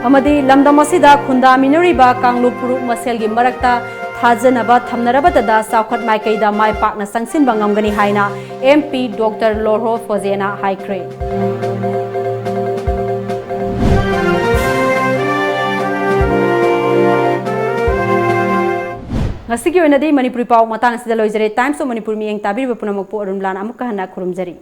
अमदी लमदम असिदा खुंदा मिनरिबा कांगलु पुरुक मसेलगी मरक्ता थाजनबा थमनरबतदा साउखत माइकैदा माइ पाकना संगसिनबा ngamgani हाइना एमपी डॉक्टर लोरो फोजेना हाइक्रे ngasi oinadi manipuri pau matang asida loijare times of manipur mi eng tabir punamak po arunbala amuk kahana khurumjari